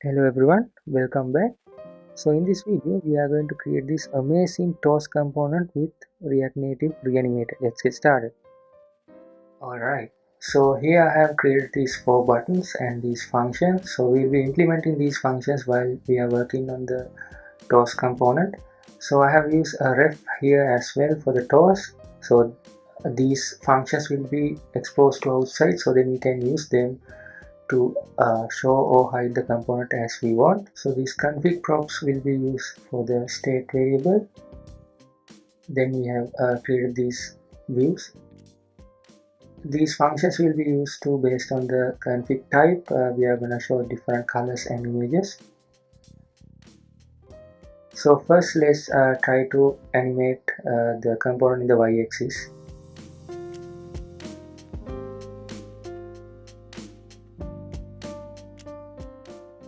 Hello everyone, welcome back. So in this video we are going to create this amazing toast component with React Native Reanimated. Let's get started. Alright, so here I have created these 4 buttons and these functions. So we'll be implementing these functions while we are working on the toast component. So I have used a ref here as well for the toast. So these functions will be exposed to outside, so then we can use them to show or hide the component as we want. So these config props will be used for the state variable. Then we have created these views. These functions will be used to based on the config type. We are going to show different colors and images. So first let's try to animate the component in the y-axis.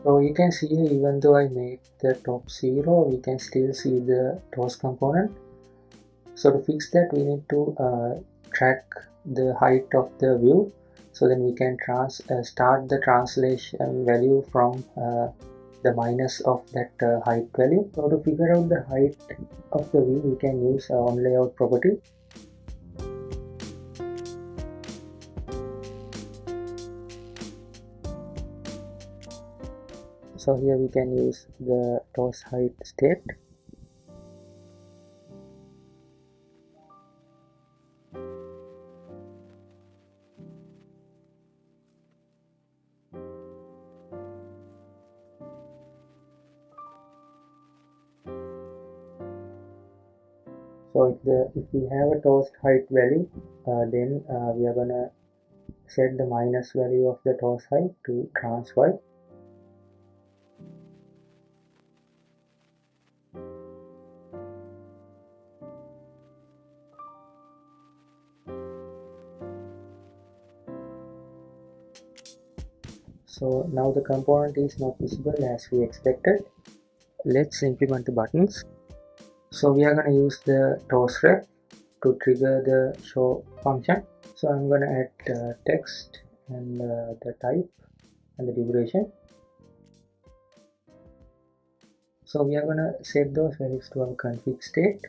So you can see here, even though I made the top 0, we can still see the toast component. So to fix that, we need to track the height of the view, so then we can start the translation value from the minus of that height value. So to figure out the height of the view, we can use on layout property. So here we can use the toast height state. So if we have a toast height value, then we are gonna set the minus value of the toast height to TransY. So now the component is not visible as we expected. Let's implement the buttons. So we are going to use the toast ref to trigger the show function. So I'm going to add text and the type and the duration. So we are going to set those values to our config state.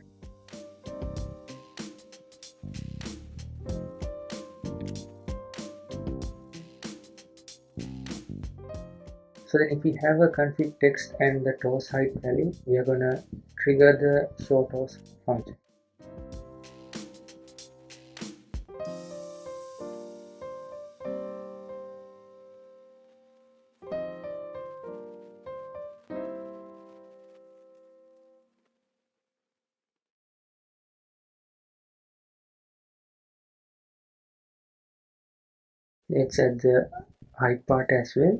So then if we have a config text and the toast height value, we are going to trigger the show toast function. Let's add the height part as well.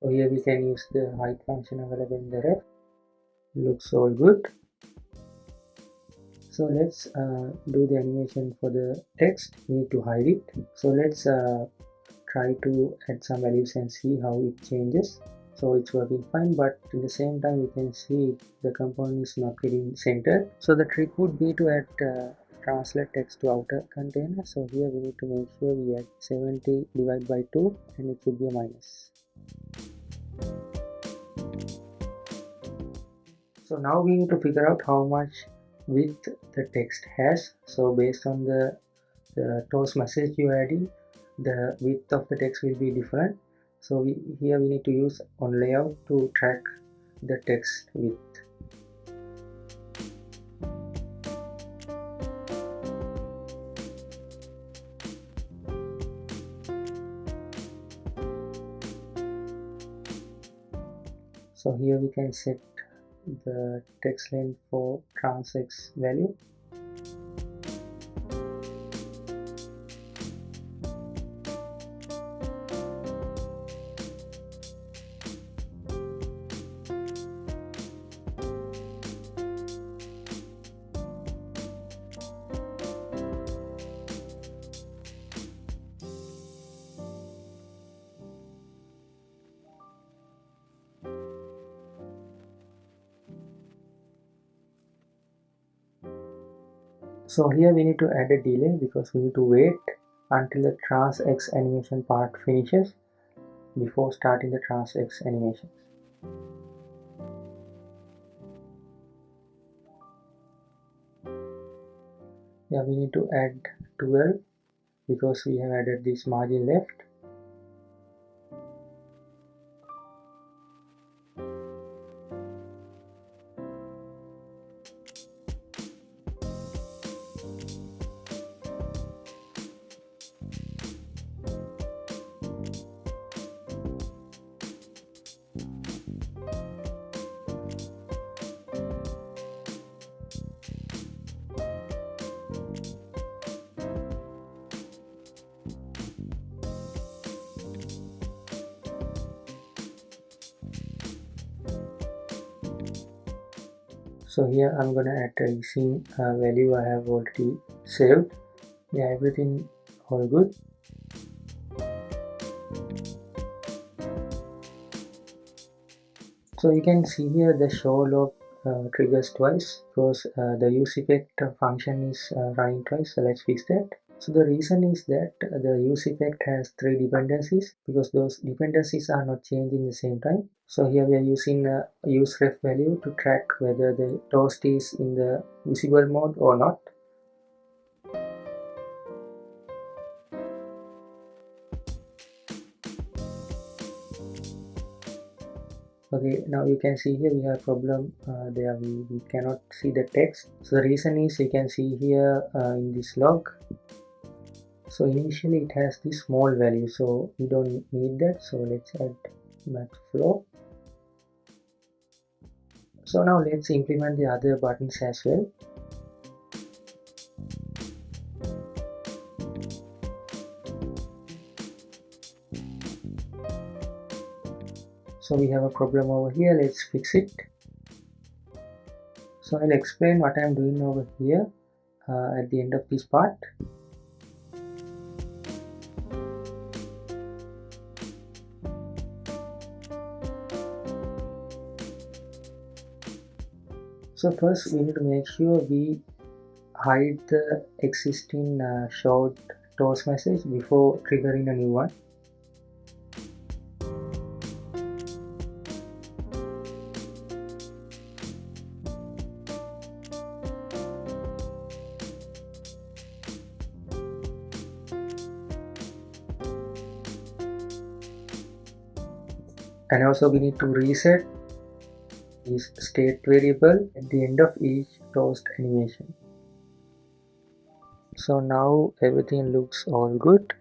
So here we can use the height function available in the ref. Looks all good. So let's do the animation for the text. We need to hide it. So let's try to add some values and see how it changes. So it's working fine, but at the same time you can see the component is not getting centered. So the trick would be to add translate text to outer container. So here we need to make sure we add 70 divided by 2 and it should be a minus. So now we need to figure out how much width the text has. So based on the toast message you are adding, the width of the text will be different. So here we need to use on layout to track the text width. So here we can set the text length for TransX value. So here we need to add a delay because we need to wait until the TransX animation part finishes before starting the TransX animation. Yeah, we need to add 12 because we have added this margin left. So here I'm gonna add a scene value I have already saved. Yeah, everything all good. So you can see here the show log triggers twice because the use effect function is running twice. So let's fix that. So the reason is that the use effect has 3 dependencies because those dependencies are not changing at the same time. So here we are using a useRef value to track whether the toast is in the visible mode or not. Okay, now you can see here we have a problem there, we cannot see the text. So the reason is you can see here in this log. So initially it has this small value, so we don't need that. So let's add max flow. So now let's implement the other buttons as well. So we have a problem over here, let's fix it. So I'll explain what I'm doing over here at the end of this part. So first we need to make sure we hide the existing short toast message before triggering a new one. And also we need to reset this state variable at the end of each toast animation. So now everything looks all good.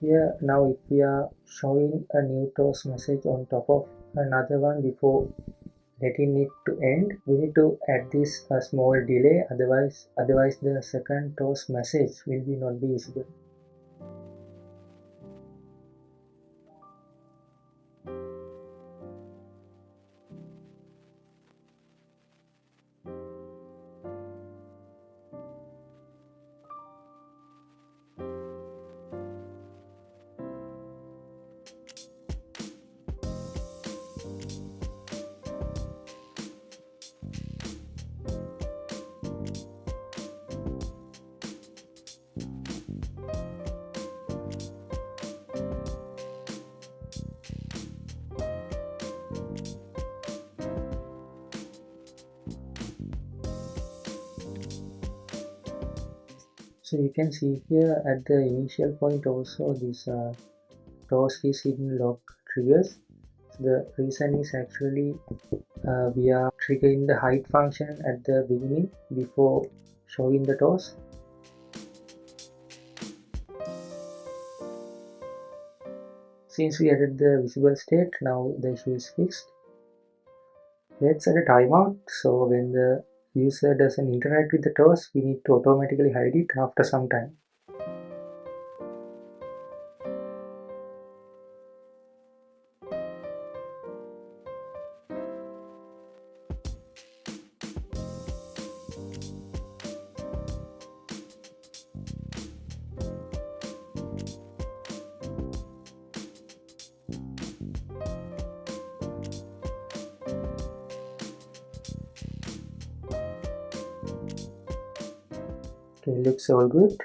Here now if we are showing a new toast message on top of another one before letting it to end, we need to add this a small delay, otherwise the second toast message will not be visible. So you can see here at the initial point also this toast is hidden log triggers. So the reason is actually we are triggering the hide function at the beginning before showing the toast. Since we added the visible state, now the issue is fixed. Let's add a timeout, so when the user doesn't interact with the toast, we need to automatically hide it after some time. Okay, looks all good.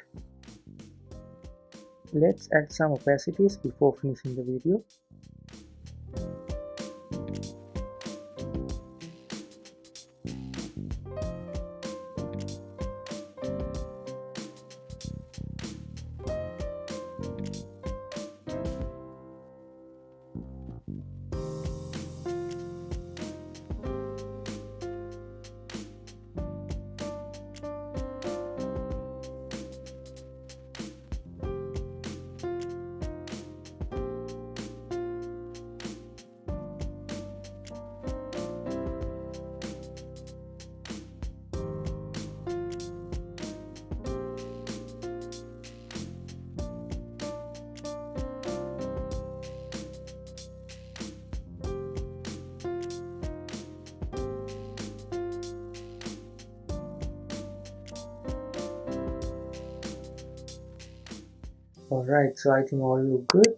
Let's add some opacities before finishing the video. Alright, so I think all look good.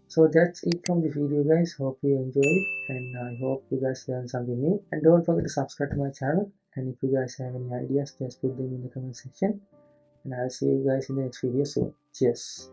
So that's it from this video, guys. Hope you enjoyed, and I hope you guys learned something new. And don't forget to subscribe to my channel, and if you guys have any ideas, just put them in the comment section, and I'll see you guys in the next video soon. Cheers.